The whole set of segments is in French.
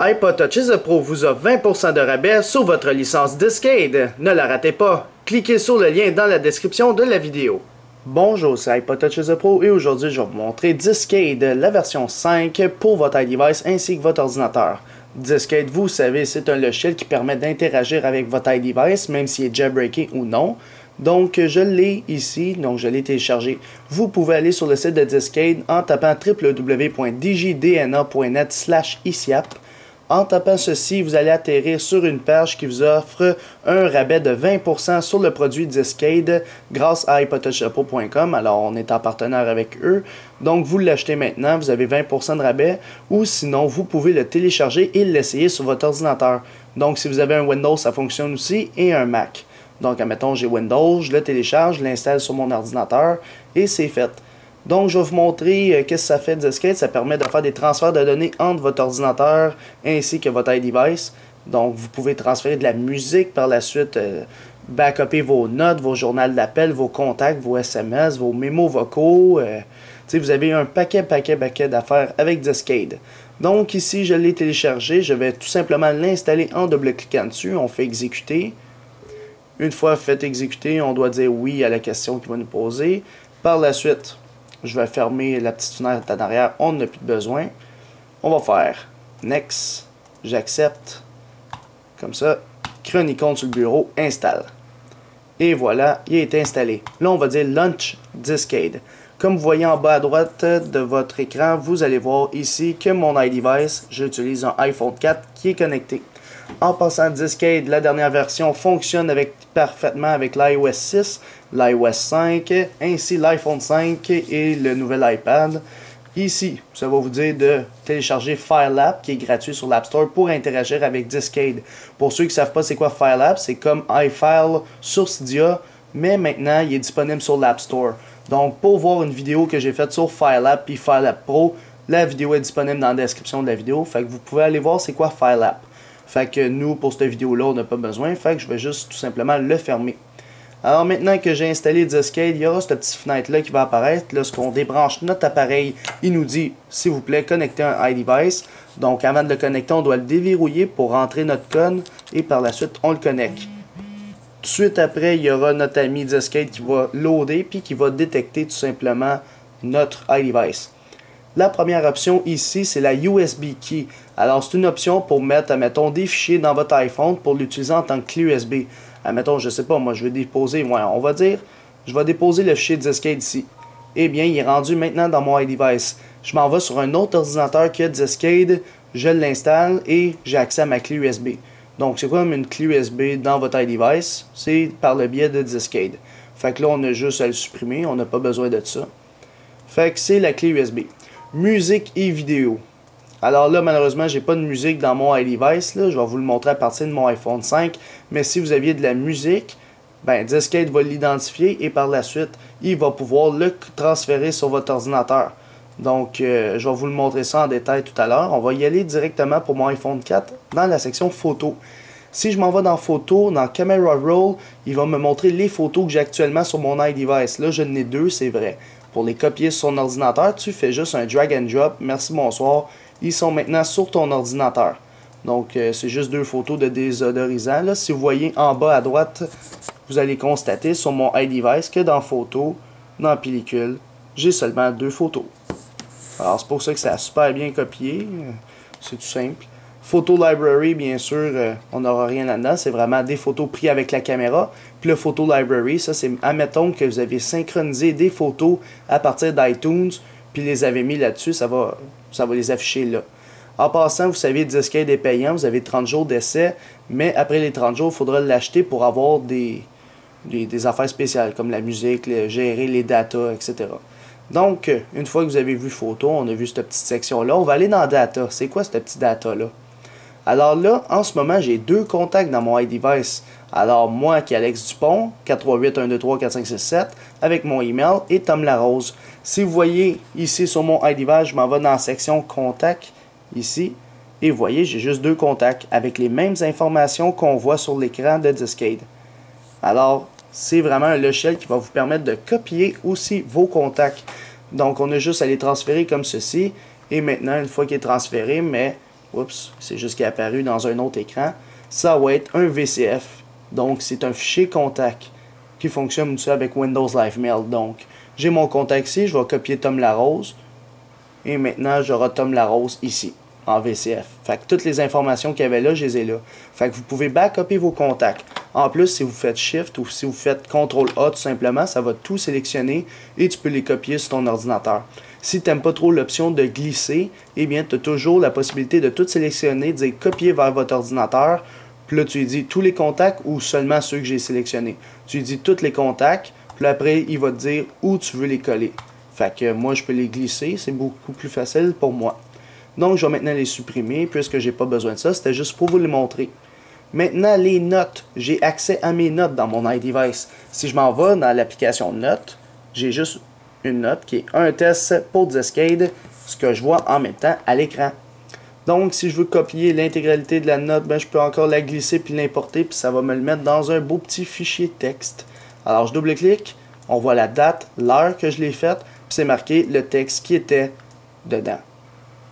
iPod Touch Pro vous offre 20% de rabais sur votre licence Discade. Ne la ratez pas. Cliquez sur le lien dans la description de la vidéo. Bonjour, c'est iPod Touch Pro et aujourd'hui je vais vous montrer Discade, la version 5 pour votre iDevice ainsi que votre ordinateur. Discade, vous savez, c'est un logiciel qui permet d'interagir avec votre iDevice, même s'il est jailbreaké ou non. Donc, je l'ai ici, donc je l'ai téléchargé. Vous pouvez aller sur le site de Discade en tapant www.djdna.net/isiap. En tapant ceci, vous allez atterrir sur une page qui vous offre un rabais de 20% sur le produit Discade grâce à iPodTouchPro.com. Alors, on est en partenaire avec eux. Donc, vous l'achetez maintenant, vous avez 20% de rabais. Ou sinon, vous pouvez le télécharger et l'essayer sur votre ordinateur. Donc, si vous avez un Windows, ça fonctionne aussi, et un Mac. Donc, admettons, j'ai Windows, je le télécharge, je l'installe sur mon ordinateur et c'est fait. Donc, je vais vous montrer qu'est-ce que ça fait Discade. Ça permet de faire des transferts de données entre votre ordinateur ainsi que votre iDevice. Donc, vous pouvez transférer de la musique par la suite, backuper vos notes, vos journaux d'appel, vos contacts, vos SMS, vos mémos vocaux. Vous avez un paquet d'affaires avec Discade. Donc, ici, je l'ai téléchargé. Je vais tout simplement l'installer en double-cliquant dessus. On fait exécuter. Une fois fait exécuter, on doit dire oui à la question qu'il va nous poser. Par la suite, je vais fermer la petite fenêtre en arrière, on n'a plus de besoin. On va faire Next, j'accepte, comme ça, crée une icône sur le bureau, installe. Et voilà, il est installé. Là, on va dire Launch Discade. Comme vous voyez en bas à droite de votre écran, vous allez voir ici que mon iDevice, j'utilise un iPhone 4 qui est connecté. En passant, Discade, la dernière version, fonctionne parfaitement avec l'iOS 6, l'iOS 5, ainsi l'iPhone 5 et le nouvel iPad. Ici, ça va vous dire de télécharger FireLab, qui est gratuit sur l'App Store, pour interagir avec Discade. Pour ceux qui ne savent pas c'est quoi FireLab, c'est comme iFile sur Cydia, mais maintenant, il est disponible sur l'App Store. Donc, pour voir une vidéo que j'ai faite sur FireLab puis FireLab Pro, la vidéo est disponible dans la description de la vidéo. Fait que vous pouvez aller voir c'est quoi FireLab. Fait que nous, pour cette vidéo-là, on n'a pas besoin. Fait que je vais juste tout simplement le fermer. Alors maintenant que j'ai installé Discade, il y aura cette petite fenêtre-là qui va apparaître. Lorsqu'on débranche notre appareil, il nous dit, s'il vous plaît, connectez un iDevice. Donc avant de le connecter, on doit le déverrouiller pour rentrer notre code. Et par la suite, on le connecte. Tout de suite après, il y aura notre ami Discade qui va loader, puis qui va détecter tout simplement notre iDevice. La première option ici, c'est la USB Key. Alors, c'est une option pour mettre, admettons, des fichiers dans votre iPhone pour l'utiliser en tant que clé USB. Admettons, je sais pas, moi, je vais déposer, on va dire, je vais déposer le fichier Discade ici. Eh bien, il est rendu maintenant dans mon iDevice. Je m'en vais sur un autre ordinateur qui a Discade, je l'installe et j'ai accès à ma clé USB. Donc, c'est comme une clé USB dans votre iDevice, c'est par le biais de Discade. Fait que là, on a juste à le supprimer, on n'a pas besoin de ça. Fait que c'est la clé USB. Musique et vidéo. Alors là, malheureusement, j'ai pas de musique dans mon iDevice. Je vais vous le montrer à partir de mon iPhone 5. Mais si vous aviez de la musique, ben, Discade va l'identifier et par la suite, il va pouvoir le transférer sur votre ordinateur. Donc, je vais vous le montrer ça en détail tout à l'heure. On va y aller directement pour mon iPhone 4 dans la section photos. Si je m'en vais dans photos, dans Camera Roll, il va me montrer les photos que j'ai actuellement sur mon iDevice. Là, je n'ai deux, c'est vrai. Pour les copier sur son ordinateur, tu fais juste un drag and drop. Merci, bonsoir. Ils sont maintenant sur ton ordinateur. Donc, c'est juste deux photos de désodorisant. Là, si vous voyez en bas à droite, vous allez constater sur mon iDevice que dans photos, dans pellicule, j'ai seulement deux photos. Alors, c'est pour ça que ça a super bien copié. C'est tout simple. Photo Library, bien sûr, on n'aura rien là-dedans. C'est vraiment des photos prises avec la caméra. Puis le Photo Library, ça c'est, admettons que vous avez synchronisé des photos à partir d'iTunes, puis les avez mis là-dessus, ça va les afficher là. En passant, vous savez, Discade est payant, vous avez 30 jours d'essai, mais après les 30 jours, il faudra l'acheter pour avoir des affaires spéciales, comme la musique, gérer les datas, etc. Donc, une fois que vous avez vu photo, on a vu cette petite section-là, on va aller dans Data. C'est quoi cette petite data-là? Alors là, en ce moment, j'ai deux contacts dans mon iDevice. Alors, moi qui est Alex Dupont, 438-123-4567, avec mon email, et Tom Larose. Si vous voyez ici sur mon iDevice, je m'en vais dans la section Contacts, ici, et vous voyez, j'ai juste deux contacts avec les mêmes informations qu'on voit sur l'écran de Discade. Alors, c'est vraiment un logiciel qui va vous permettre de copier aussi vos contacts. Donc, on a juste à les transférer comme ceci, et maintenant, une fois qu'il est transféré, mais oups, c'est juste qu'il est apparu dans un autre écran, ça va être un VCF. Donc, c'est un fichier contact qui fonctionne aussi avec Windows Live Mail. Donc, j'ai mon contact ici, je vais copier Tom Larose. Et maintenant, j'aurai Tom Larose ici, en VCF. Fait que toutes les informations qu'il y avait là, je les ai là. Fait que vous pouvez backuper vos contacts. En plus, si vous faites Shift ou si vous faites CTRL-A tout simplement, ça va tout sélectionner et tu peux les copier sur ton ordinateur. Si tu n'aimes pas trop l'option de glisser, eh bien, tu as toujours la possibilité de tout sélectionner, de dire copier vers votre ordinateur. Puis là, tu lui dis tous les contacts ou seulement ceux que j'ai sélectionnés. Tu lui dis tous les contacts, puis après, il va te dire où tu veux les coller. Fait que moi, je peux les glisser, c'est beaucoup plus facile pour moi. Donc, je vais maintenant les supprimer, puisque j'ai pas besoin de ça, c'était juste pour vous les montrer. Maintenant, les notes. J'ai accès à mes notes dans mon iDevice. Si je m'en vais dans l'application Notes, j'ai juste une note qui est un test pour Discade, ce que je vois en même temps à l'écran. Donc, si je veux copier l'intégralité de la note, ben, je peux encore la glisser puis l'importer, puis ça va me le mettre dans un beau petit fichier texte. Alors, je double-clique, on voit la date, l'heure que je l'ai faite, puis c'est marqué le texte qui était dedans.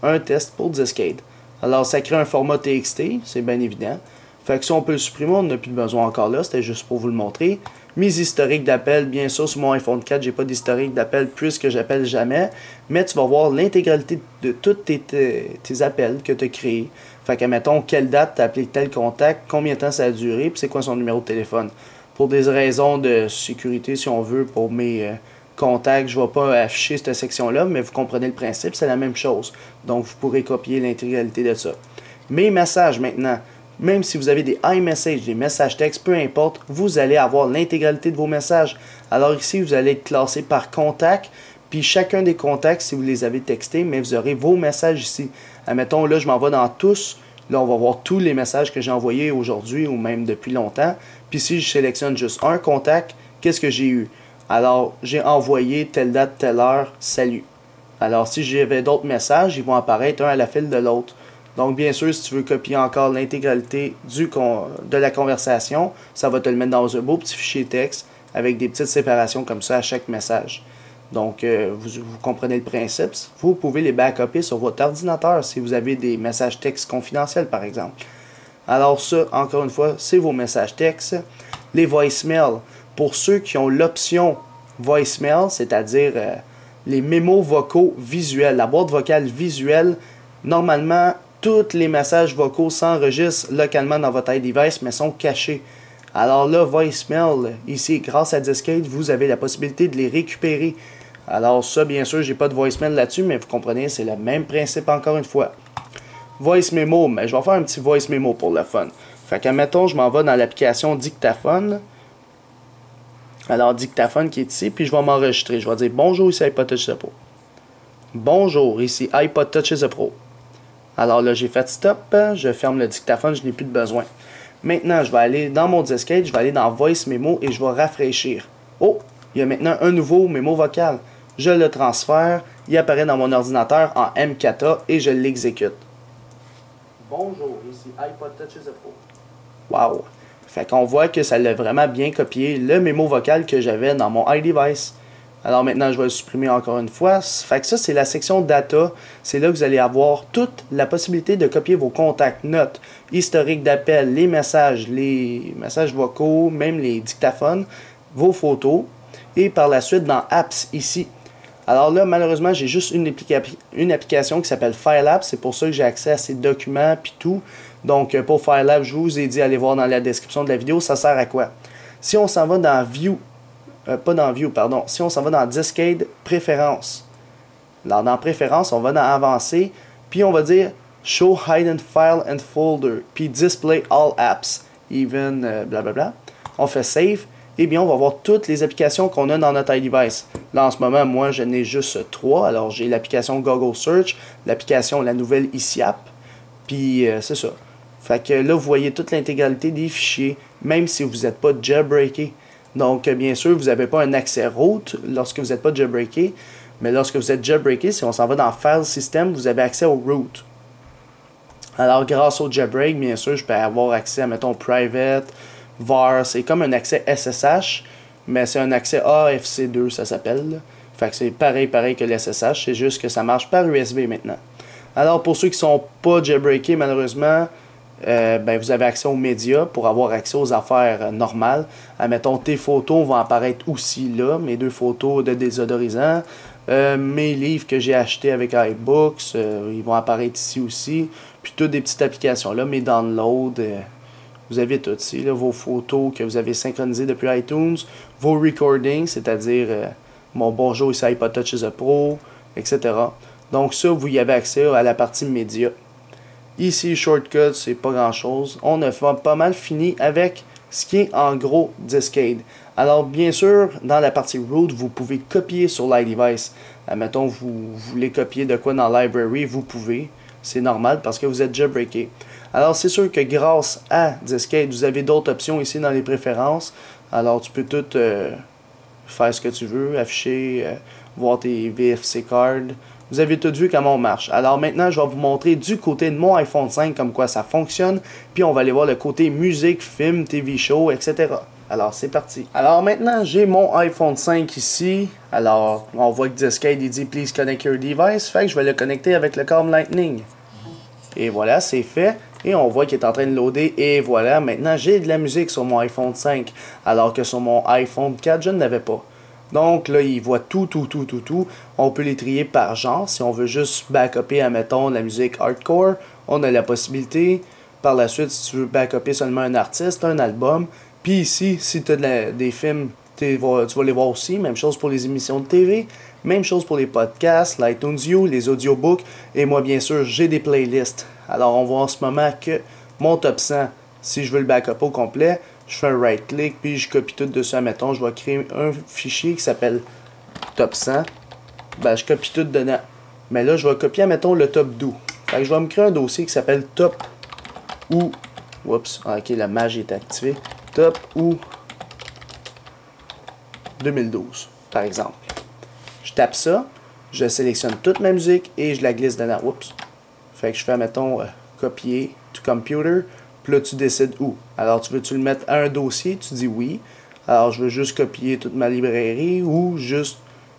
Un test pour Discade. Alors, ça crée un format TXT, c'est bien évident. Fait que si on peut le supprimer, on n'a plus besoin encore là, c'était juste pour vous le montrer. Mes historiques d'appel, bien sûr, sur mon iPhone 4, j'ai pas d'historique d'appel puisque j'appelle jamais, mais tu vas voir l'intégralité de tous tes appels que tu as créés. Fait que, mettons, quelle date tu as appelé tel contact, combien de temps ça a duré, puis c'est quoi son numéro de téléphone. Pour des raisons de sécurité, si on veut, pour mes contacts, je ne vais pas afficher cette section-là, mais vous comprenez le principe, c'est la même chose. Donc, vous pourrez copier l'intégralité de ça. Mes messages, maintenant. Même si vous avez des iMessage, des messages textes, peu importe, vous allez avoir l'intégralité de vos messages. Alors ici, vous allez être classé par contact, puis chacun des contacts, si vous les avez textés, mais vous aurez vos messages ici. Admettons, là, je m'en vais dans tous. Là, on va voir tous les messages que j'ai envoyés aujourd'hui ou même depuis longtemps. Puis si je sélectionne juste un contact, qu'est-ce que j'ai eu? Alors, j'ai envoyé telle date, telle heure, salut. Alors, si j'avais d'autres messages, ils vont apparaître un à la file de l'autre. Donc, bien sûr, si tu veux copier encore l'intégralité de la conversation, ça va te le mettre dans un beau petit fichier texte avec des petites séparations comme ça à chaque message. Donc, vous comprenez le principe. Vous pouvez les backuper sur votre ordinateur si vous avez des messages textes confidentiels, par exemple. Alors ça, encore une fois, c'est vos messages textes. Les voicemails, pour ceux qui ont l'option voicemail, c'est-à-dire les mémos vocaux visuels, la boîte vocale visuelle, normalement, tous les messages vocaux s'enregistrent localement dans votre iDevice, mais sont cachés. Alors là, voicemail, ici, grâce à Discade, vous avez la possibilité de les récupérer. Alors ça, bien sûr, j'ai pas de voicemail là-dessus, mais vous comprenez, c'est le même principe encore une fois. Voice memo, mais je vais faire un petit voice memo pour le fun. Fait qu'admettons, je m'en vais dans l'application Dictaphone. Alors, Dictaphone qui est ici, puis je vais m'enregistrer. Je vais dire bonjour, ici iPod Touch the Pro. Bonjour, ici iPod Touch the Pro. Alors là, j'ai fait stop, je ferme le dictaphone, je n'ai plus de besoin. Maintenant, je vais aller dans mon Discade, je vais aller dans Voice Memo et je vais rafraîchir. Oh, il y a maintenant un nouveau mémo vocal. Je le transfère, il apparaît dans mon ordinateur en M4A et je l'exécute. Bonjour, ici iPod Touch the Pro. Wow! Fait qu'on voit que ça l'a vraiment bien copié le mémo vocal que j'avais dans mon iDevice. Alors maintenant, je vais le supprimer encore une fois. Fait que ça, c'est la section data. C'est là que vous allez avoir toute la possibilité de copier vos contacts, notes, historique d'appel, les messages vocaux, même les dictaphones, vos photos. Et par la suite, dans Apps, ici. Alors là, malheureusement, j'ai juste une application qui s'appelle FileApp. C'est pour ça que j'ai accès à ces documents puis tout. Donc, pour FileApp, je vous ai dit, allez voir dans la description de la vidéo, ça sert à quoi? Si on s'en va dans View, si on s'en va dans Discade, Préférences. Alors, dans Préférences, on va dans Avancer, puis on va dire Show Hidden File and Folder, puis Display All Apps, even, blablabla. On fait Save, et bien, on va voir toutes les applications qu'on a dans notre iDevice. Là, en ce moment, moi, je n'ai juste 3. Alors, j'ai l'application Google Search, l'application, la nouvelle ICIAP, puis c'est ça. Fait que là, vous voyez toute l'intégralité des fichiers, même si vous n'êtes pas jailbreaké. Donc, bien sûr, vous n'avez pas un accès root lorsque vous n'êtes pas jailbreaké, mais lorsque vous êtes jailbreaké, si on s'en va dans File System, vous avez accès au root. Alors, grâce au jailbreak, bien sûr, je peux avoir accès à, mettons, Private, var, c'est comme un accès SSH, mais c'est un accès AFC2, ça s'appelle. Fait que c'est pareil que le SSH, c'est juste que ça marche par USB maintenant. Alors pour ceux qui sont pas jailbreakés, malheureusement, ben, vous avez accès aux médias pour avoir accès aux affaires normales. Admettons, tes photos vont apparaître aussi là, mes 2 photos de désodorisant. Mes livres que j'ai achetés avec iBooks, ils vont apparaître ici aussi. Puis toutes des petites applications là, mes downloads, vous avez tout ici, là, vos photos que vous avez synchronisées depuis iTunes, vos recordings, c'est-à-dire mon bonjour ici iPod Touch is a Pro, etc. Donc ça, vous y avez accès à la partie médias. Ici, shortcut, c'est pas grand chose. On a pas mal fini avec ce qui est en gros Discade. Alors, bien sûr, dans la partie root, vous pouvez copier sur l'iDevice. Admettons, vous voulez copier de quoi dans Library, vous pouvez. C'est normal parce que vous êtes jailbreaké. Alors, c'est sûr que grâce à Discade, vous avez d'autres options ici dans les préférences. Alors, tu peux tout faire ce que tu veux, afficher, voir tes VFC cards. Vous avez tout vu comment on marche. Alors maintenant, je vais vous montrer du côté de mon iPhone 5 comme quoi ça fonctionne. Puis on va aller voir le côté musique, film, TV show, etc. Alors c'est parti. Alors maintenant, j'ai mon iPhone 5 ici. Alors on voit que Discade il dit « Please connect your device ». Fait que je vais le connecter avec le câble Lightning. Et voilà, c'est fait. Et on voit qu'il est en train de loader. Et voilà, maintenant j'ai de la musique sur mon iPhone 5. Alors que sur mon iPhone 4, je ne l'avais pas. Donc là, il voit tout. On peut les trier par genre. Si on veut juste backuper, admettons, la musique hardcore, on a la possibilité. Par la suite, si tu veux backuper seulement un artiste, un album. Puis ici, si tu as des films, tu vas les voir aussi. Même chose pour les émissions de TV. Même chose pour les podcasts, l'iTunes U, les audiobooks. Et moi, bien sûr, j'ai des playlists. Alors, on voit en ce moment que mon top 100, si je veux le backup au complet, je fais un right-click, puis je copie tout dessus. Admettons, je vais créer un fichier qui s'appelle top 100. Ben, je copie tout dedans. Mais là, je vais copier, admettons, le top do. Fait que je vais me créer un dossier qui s'appelle top ou... Oups, ok, la mage est activée. Top ou 2012, par exemple. Je tape ça, je sélectionne toute ma musique et je la glisse dedans. Oups. Fait que je fais, admettons, copier to computer. Puis là, tu décides où. Alors, tu veux-tu le mettre à un dossier? Tu dis oui. Alors, je veux juste copier toute ma librairie ou juste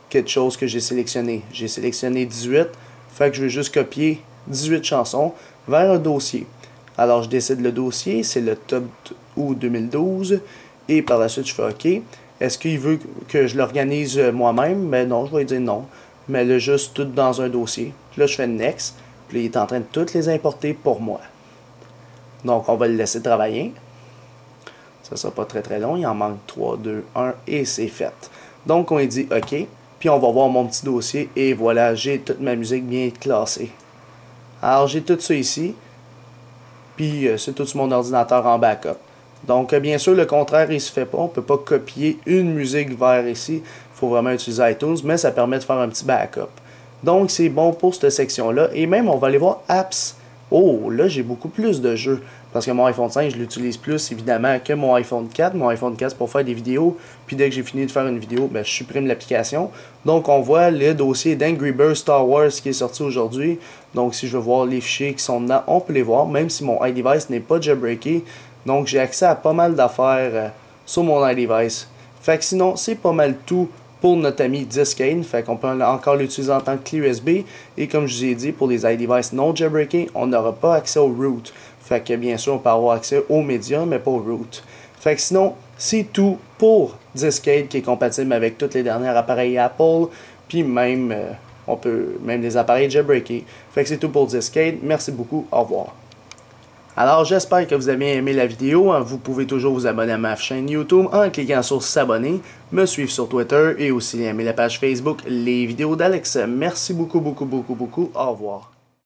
quelque chose que j'ai sélectionné. J'ai sélectionné 18. Fait que je veux juste copier 18 chansons vers un dossier. Alors, je décide le dossier. C'est le top ou 2012. Et par la suite, je fais OK. Est-ce qu'il veut que je l'organise moi-même? Mais non, je vais dire non. Mais là, juste tout dans un dossier. Puis là, je fais Next. Puis là, il est en train de toutes les importer pour moi. Donc, on va le laisser travailler. Ça ne sera pas très long. Il en manque 3, 2, 1 et c'est fait. Donc, on lui dit OK. Puis, on va voir mon petit dossier. Et voilà, j'ai toute ma musique bien classée. Alors, j'ai tout ça ici. Puis, c'est tout sur mon ordinateur en backup. Donc, bien sûr, le contraire, il ne se fait pas. On ne peut pas copier une musique vers ici. Il faut vraiment utiliser iTunes. Mais ça permet de faire un petit backup. Donc, c'est bon pour cette section-là. Et même, on va aller voir Apps. Oh, là, j'ai beaucoup plus de jeux. Parce que mon iPhone 5, je l'utilise plus, évidemment, que mon iPhone 4. Mon iPhone 4, c'est pour faire des vidéos. Puis dès que j'ai fini de faire une vidéo, ben, je supprime l'application. Donc, on voit le dossier d'Angry Birds Star Wars qui est sorti aujourd'hui. Donc, si je veux voir les fichiers qui sont dedans, on peut les voir, même si mon iDevice n'est pas jailbreaké. Donc, j'ai accès à pas mal d'affaires sur mon iDevice. Fait que sinon, c'est pas mal tout pour notre ami Discade. Fait qu'on peut encore l'utiliser en tant que clé USB. Et comme je vous ai dit, pour les iDevice non jailbreakés, on n'aura pas accès au root. Fait que bien sûr, on peut avoir accès aux médias, mais pas au root. Fait que sinon, c'est tout pour Discade qui est compatible avec tous les derniers appareils Apple. Puis même, on peut même les appareils jailbreakés. Fait que c'est tout pour Discade. Merci beaucoup. Au revoir. Alors, j'espère que vous avez aimé la vidéo. Vous pouvez toujours vous abonner à ma chaîne YouTube en cliquant sur s'abonner, me suivre sur Twitter et aussi aimer la page Facebook Les Vidéos d'Alex. Merci beaucoup. Au revoir.